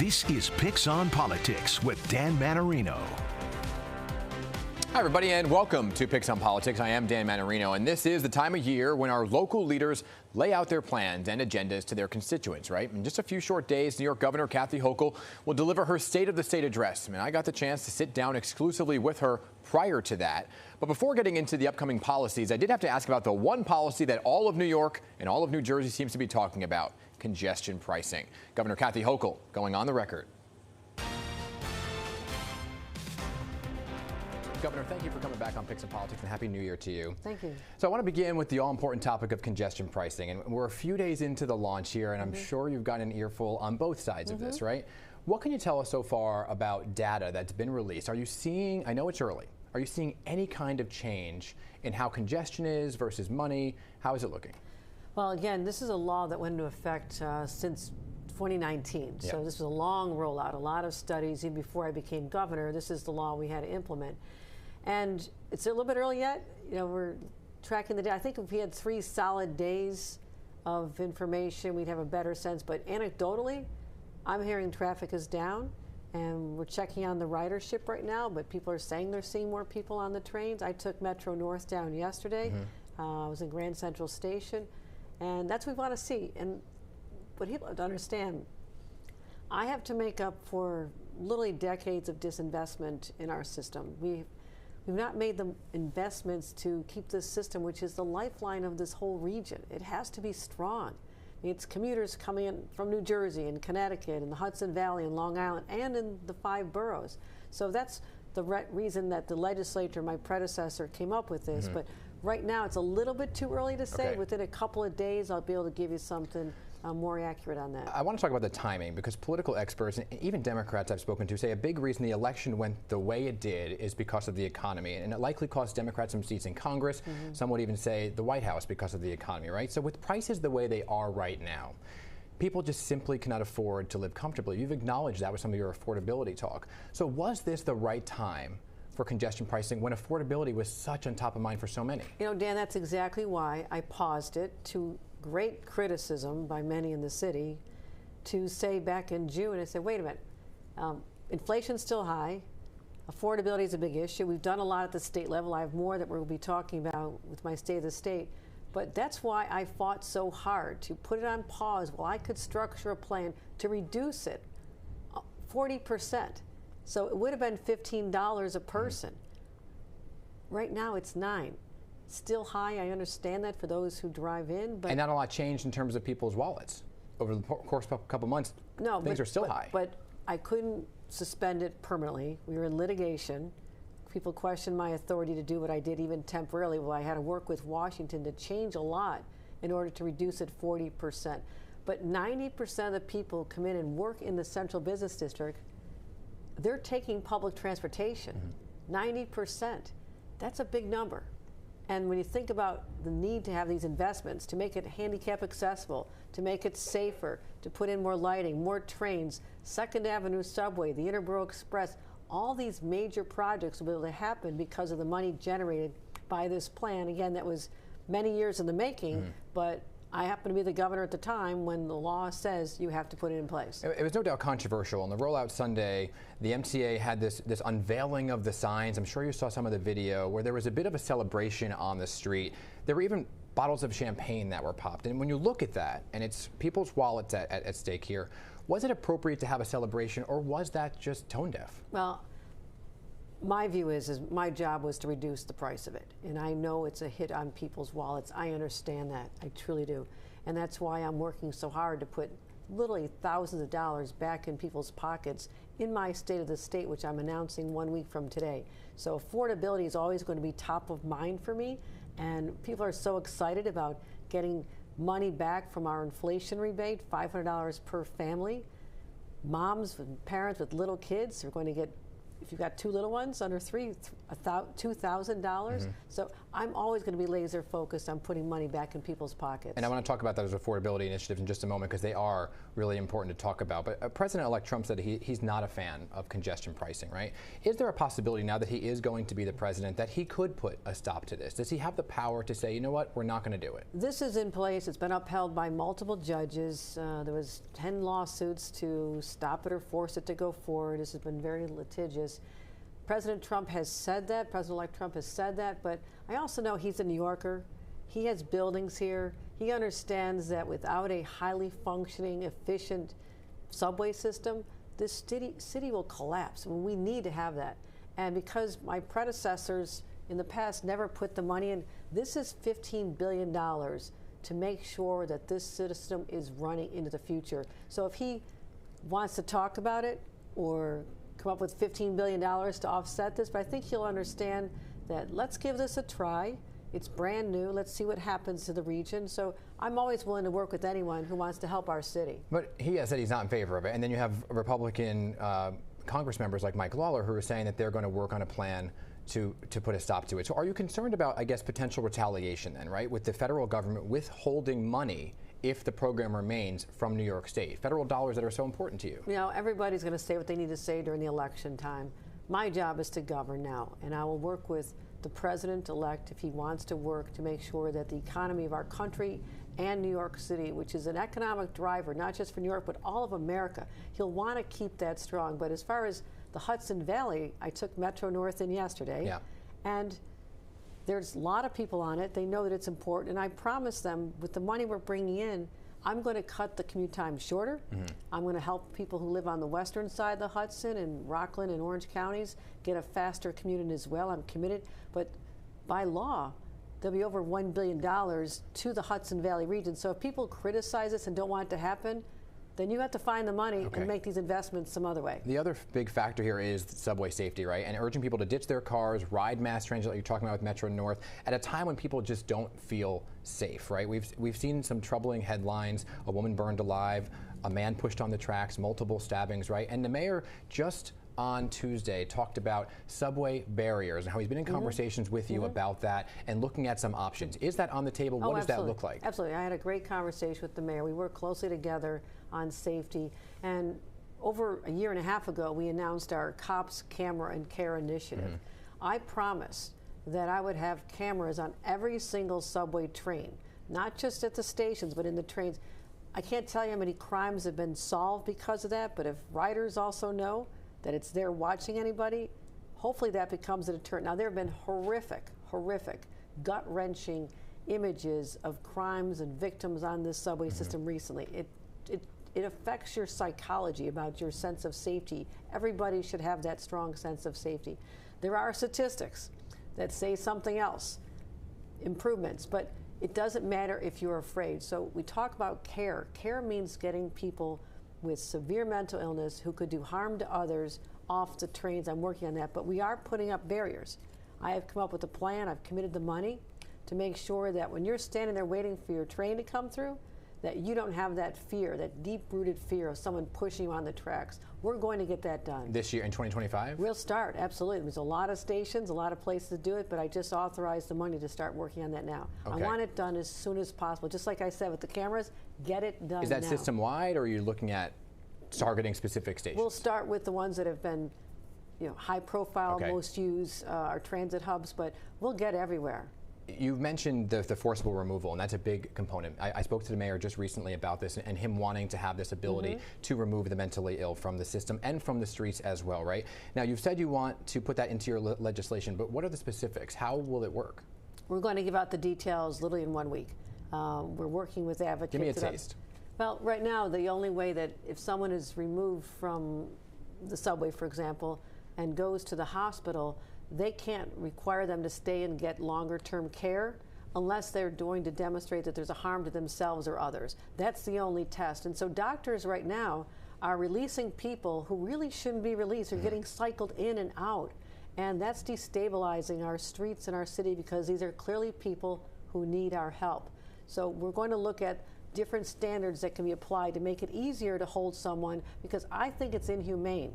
This is Picks on Politics with Dan Mannarino. Hi, everybody, and welcome to Picks on Politics. I am Dan Mannarino, and this is the time of year when our local leaders lay out their plans and agendas to their constituents, right? In just a few short days, New York Governor Kathy Hochul will deliver her State of the State address. I got the chance to sit down exclusively with her prior to that. But before getting into the upcoming policies, I did have to ask about the one policy that all of New York and all of New Jersey seems to be talking about: congestion pricing. Governor Kathy Hochul going on the record. Governor, thank you for coming back on Picks on Politics, and Happy New Year to you. Thank you. So I want to begin with the all-important topic of congestion pricing. And we're a few days into the launch here, and I'm sure you've got an earful on both sides of this, right? What can you tell us so far about data that's been released? Are you seeing, I know it's early, are you seeing any kind of change in how congestion is versus money? How is it looking? Well, again, this is a law that went into effect since 2019. Yep. So this was a long rollout, a lot of studies. Even before I became governor, this is the law we had to implement. And it's a little bit early yet. You know, we're tracking the day. I think if we had 3 solid days of information, we'd have a better sense. But anecdotally, I'm hearing traffic is down, and we're checking on the ridership right now. But people are saying they're seeing more people on the trains. I took Metro North down yesterday. I was in Grand Central Station, and that's what we want to see. And what people have to understand, I have to make up for literally decades of disinvestment in our system. We've not made the investments to keep this system, which is the lifeline of this whole region. It has to be strong. I mean, it's commuters coming in from New Jersey and Connecticut and the Hudson Valley and Long Island and in the 5 boroughs. So that's the reason that the legislature, my predecessor, came up with this. But right now, it's a little bit too early to say. Okay. Within a couple of days, I'll be able to give you something more accurate on that. I want to talk about the timing, because political experts and even Democrats I've spoken to say a big reason the election went the way it did is because of the economy, and it likely cost Democrats some seats in Congress. Some would even say the White House because of the economy, right? So with prices the way they are right now, people just simply cannot afford to live comfortably. You've acknowledged that with some of your affordability talk. So was this the right time for congestion pricing when affordability was such on top of mind for so many? You know, Dan, that's exactly why I paused it, to great criticism by many in the city, to say back in June, I said, wait a minute, inflation's still high, affordability is a big issue. We've done a lot at the state level. I have more that we'll be talking about with my State of the State. But that's why I fought so hard to put it on pause while I could structure a plan to reduce it 40%. So it would have been $15 a person. Right now it's $9. Still high. I understand that for those who drive in, but And not a lot changed in terms of people's wallets over the course of a couple months. no, things are still high. But I couldn't suspend it permanently. We were in litigation. People questioned my authority to do what I did, even temporarily. Well, I had to work with Washington to change a lot in order to reduce it 40%. But 90% of the people come in and work in the Central Business District. They're taking public transportation. 90%. That's a big number. And when you think about the need to have these investments, to make it handicap accessible, to make it safer, to put in more lighting, more trains, 2nd Avenue subway, the Interborough Express, all these major projects will be able to happen because of the money generated by this plan. Again, that was many years in the making, but I happened to be the governor at the time when the law says you have to put it in place. It was no doubt controversial. On the rollout Sunday, the MTA had this unveiling of the signs. I'm sure you saw some of the video where there was a bit of a celebration on the street. There were even bottles of champagne that were popped. And when you look at that, and it's people's wallets at stake here, was it appropriate to have a celebration, or was that just tone deaf? Well, my view is my job was to reduce the price of it. And I know it's a hit on people's wallets. I understand that. I truly do. And that's why I'm working so hard to put literally thousands of dollars back in people's pockets in my State of the State, which I'm announcing 1 week from today. So affordability is always going to be top of mind for me. And people are so excited about getting money back from our inflation rebate, $500 per family. Moms and parents with little kids are going to get if you've got two little ones under three, $2,000. So I'm always going to be laser focused on putting money back in people's pockets. And I want to talk about those affordability initiatives in just a moment, because they are really important to talk about. But President-elect Trump said he's not a fan of congestion pricing, right? Is there a possibility, now that he is going to be the president, that he could put a stop to this? Does he have the power to say, you know what, we're not going to do it? This is in place. It's been upheld by multiple judges. There was 10 lawsuits to stop it or force it to go forward. This has been very litigious. President Trump has said that. President-elect Trump has said that. But I also know he's a New Yorker. He has buildings here. He understands that without a highly functioning, efficient subway system, this city will collapse. I mean, we need to have that. And because my predecessors in the past never put the money in, this is $15 billion to make sure that this system is running into the future. So if he wants to talk about it or come up with $15 billion to offset this, but I think he'll understand that let's give this a try. It's brand new. Let's see what happens to the region. So I'm always willing to work with anyone who wants to help our city. But he has said he's not in favor of it. And then you have Republican Congress members like Mike Lawler who are saying that they're going to work on a plan to put a stop to it. So are you concerned about, I guess, potential retaliation then, right, with the federal government withholding money if the program remains from New York State? Federal dollars that are so important to you. You know, everybody's going to say what they need to say during the election time. My job is to govern now, and I will work with the president-elect if he wants to work to make sure that the economy of our country and New York City, which is an economic driver, not just for New York, but all of America, he'll want to keep that strong. But as far as the Hudson Valley, I took Metro North in yesterday, and there's a lot of people on it. They know that it's important, and I promise them with the money we're bringing in, I'm going to cut the commute time shorter. I'm going to help people who live on the western side of the Hudson and Rockland and Orange counties get a faster commute in as well. I'm committed, but by law, there'll be over $1 billion to the Hudson Valley region. So if people criticize this and don't want it to happen, then you have to find the money and make these investments some other way. The other big factor here is subway safety, right? And urging people to ditch their cars, ride mass transit like you're talking about with Metro North, at a time when people just don't feel safe, right? We've seen some troubling headlines, a woman burned alive, a man pushed on the tracks, multiple stabbings, right? And the mayor just on Tuesday talked about subway barriers and how he's been in conversations with you about that and looking at some options. Is that on the table? What does that look like? Absolutely. I had a great conversation with the mayor. We work closely together on safety. And over a year and a half ago, we announced our Cops, Camera, and Care initiative. I promised that I would have cameras on every single subway train, not just at the stations, but in the trains. I can't tell you how many crimes have been solved because of that, but if riders also know that it's there watching anybody, hopefully that becomes a deterrent. Now, there have been horrific, gut-wrenching images of crimes and victims on this subway system recently. It affects your psychology about your sense of safety. Everybody should have that strong sense of safety. There are statistics that say something else, improvements, but it doesn't matter if you're afraid. So we talk about care. Care means getting people with severe mental illness who could do harm to others off the trains. I'm working on that, but we are putting up barriers. I have come up with a plan. I've committed the money to make sure that when you're standing there waiting for your train to come through, that you don't have that fear, that deep-rooted fear of someone pushing you on the tracks. We're going to get that done. This year in 2025? We'll start, absolutely. There's a lot of stations, a lot of places to do it, but I just authorized the money to start working on that now. I want it done as soon as possible. Just like I said with the cameras, get it done now. Is that system-wide, or are you looking at targeting specific stations? We'll start with the ones that have been, high profile, most used, our transit hubs, but we'll get everywhere. You've mentioned the forcible removal, and that's a big component. I spoke to the mayor just recently about this and him wanting to have this ability to remove the mentally ill from the system and from the streets as well, right? Now, you've said you want to put that into your legislation, but what are the specifics? How will it work? We're going to give out the details literally in 1 week. We're working with advocates. Give me a taste. Well, right now, the only way that if someone is removed from the subway, for example, and goes to the hospital, they can't require them to stay and get longer-term care unless they're going to demonstrate that there's a harm to themselves or others. That's the only test. And so doctors right now are releasing people who really shouldn't be released. They're getting cycled in and out. And that's destabilizing our streets and our city because these are clearly people who need our help. So we're going to look at different standards that can be applied to make it easier to hold someone, because I think it's inhumane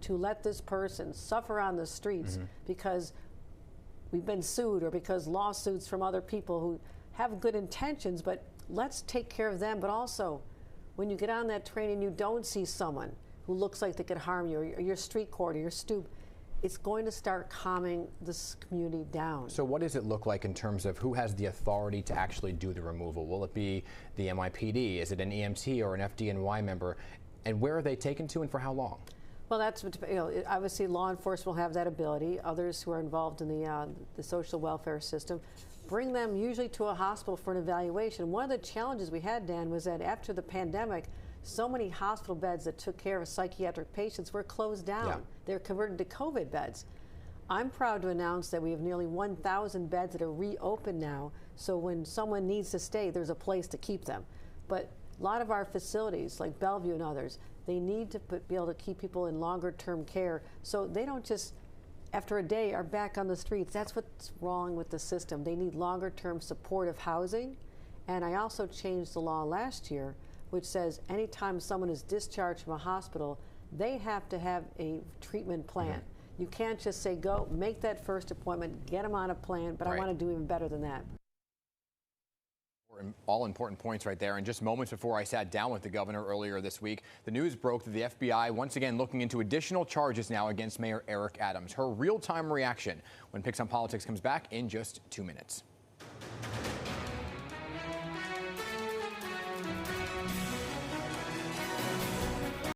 to let this person suffer on the streets because we've been sued or because lawsuits from other people who have good intentions, but let's take care of them. But also, when you get on that train and you don't see someone who looks like they could harm you, or your street corner, your stoop, it's going to start calming this community down. So what does it look like in terms of who has the authority to actually do the removal? Will it be the NYPD? Is it an EMT or an FDNY member? And where are they taken to and for how long? Well, that's, you know, obviously law enforcement will have that ability. Others who are involved in the social welfare system, bring them usually to a hospital for an evaluation. One of the challenges we had, Dan, was that after the pandemic, so many hospital beds that took care of psychiatric patients were closed down. Yeah. They're converted to COVID beds. I'm proud to announce that we have nearly 1,000 beds that are reopened now, so when someone needs to stay, there's a place to keep them. But a lot of our facilities, like Bellevue and others, they need to be able to keep people in longer-term care so they don't just, after a day, are back on the streets. That's what's wrong with the system. They need longer-term supportive housing. And I also changed the law last year, which says anytime someone is discharged from a hospital, they have to have a treatment plan. You can't just say, go, make that first appointment, get them on a plan, but I want to do even better than that. All important points right there. And just moments before I sat down with the governor earlier this week, the news broke that the FBI once again looking into additional charges now against Mayor Eric Adams. Her real-time reaction when Picks on Politics comes back in just 2 minutes.